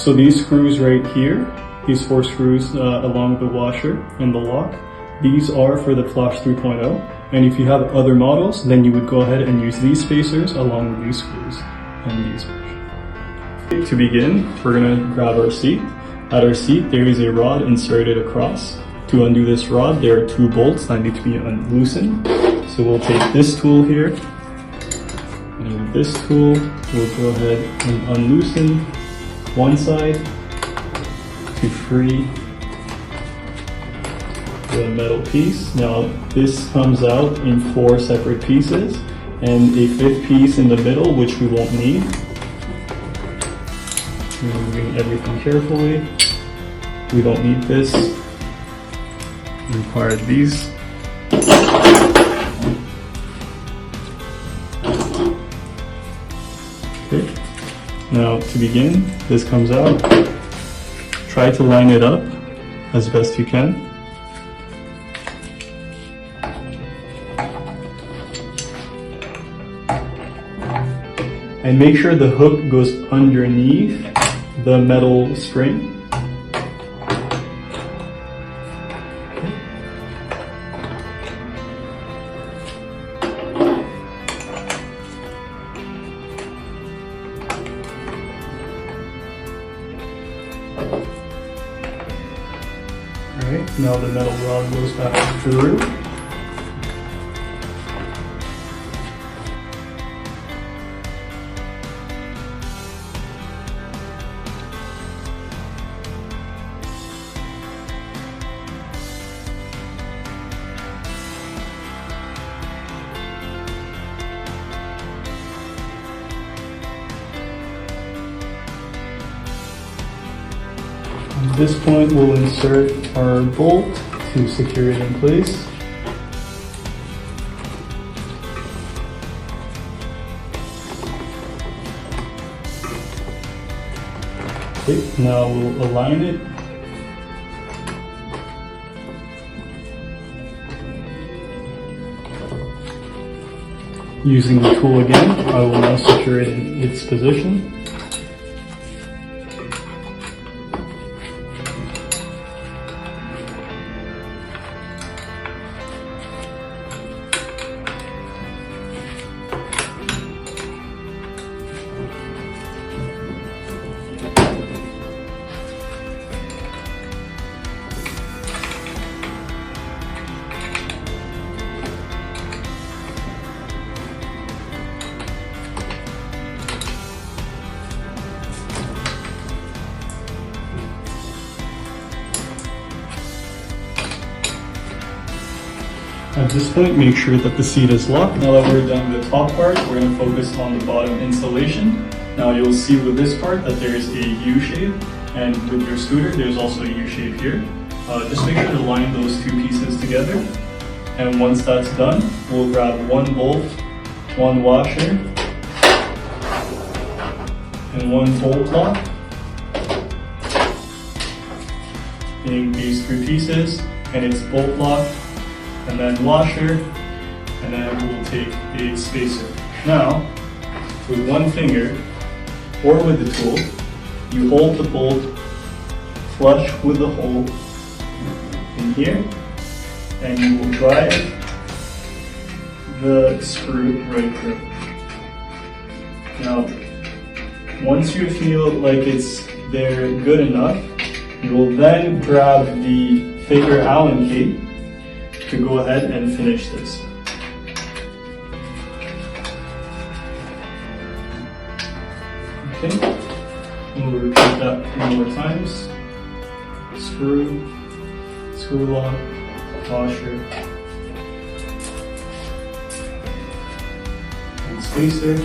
So these screws right here, these 4 screws along the washer and the lock, these are for the Flash 3.0. And if you have other models, then you would go ahead and use these spacers along with these screws and these. To begin, we're going to grab our seat. At our seat, there is a rod inserted across. To undo this rod, there are 2 bolts that need to be loosened. So we'll take this tool here, and with this tool, we'll go ahead and unloosen one side to free the metal piece. Now this comes out in 4 separate pieces and a 5th piece in the middle, which we won't need. Removing everything carefully. We don't need this. We require these. Okay. Now to begin, this comes out. Try to line it up as best you can. And make sure the hook goes underneath the metal spring. Alright, now the metal rod goes back through. At this point, we'll insert our bolt to secure it in place. Okay, now we'll align it. Using the tool again, I will now secure it in its position. At this point, make sure that the seat is locked. Now that we're done with the top part, we're going to focus on the bottom insulation. Now you'll see with this part that there is a U shape, and with your scooter, there's also a U shape here. Just make sure to line those 2 pieces together. And once that's done, we'll grab 1 bolt, 1 washer, and 1 bolt lock. Take these 3 pieces, and it's bolt lock, and then washer, and then we'll take a spacer. Now, with 1 finger, or with the tool, you hold the bolt flush with the hole in here, and you will drive the screw right through. Now, once you feel like it's there good enough, you will then grab the thicker Allen key to go ahead and finish this. Okay, we'll repeat that 3 more times. Screw, screw lock, washer, and spacer.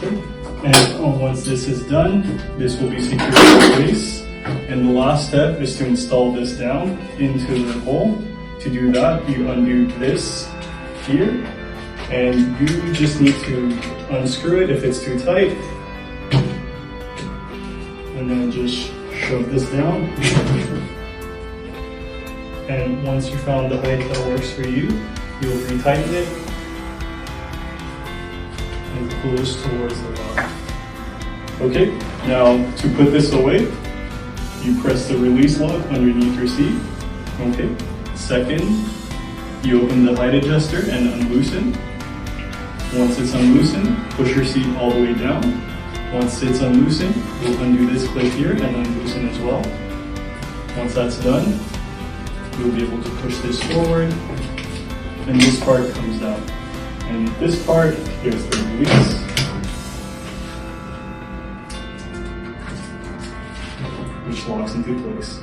And once this is done, this will be secured in place. And the last step is to install this down into the hole. To do that, you undo this here, and you just need to unscrew it if it's too tight. And then just shove this down. And once you found the height that works for you, you'll retighten it and close towards the rock. Okay, now to put this away, you press the release lock underneath your seat. Okay, second, you open the height adjuster and unloosen. Once it's unloosened, push your seat all the way down. Once it's unloosened, you'll undo this clip here and unloosen as well. Once that's done, you'll be able to push this forward, and this part comes down. And this part, here's the release. Which locks into place.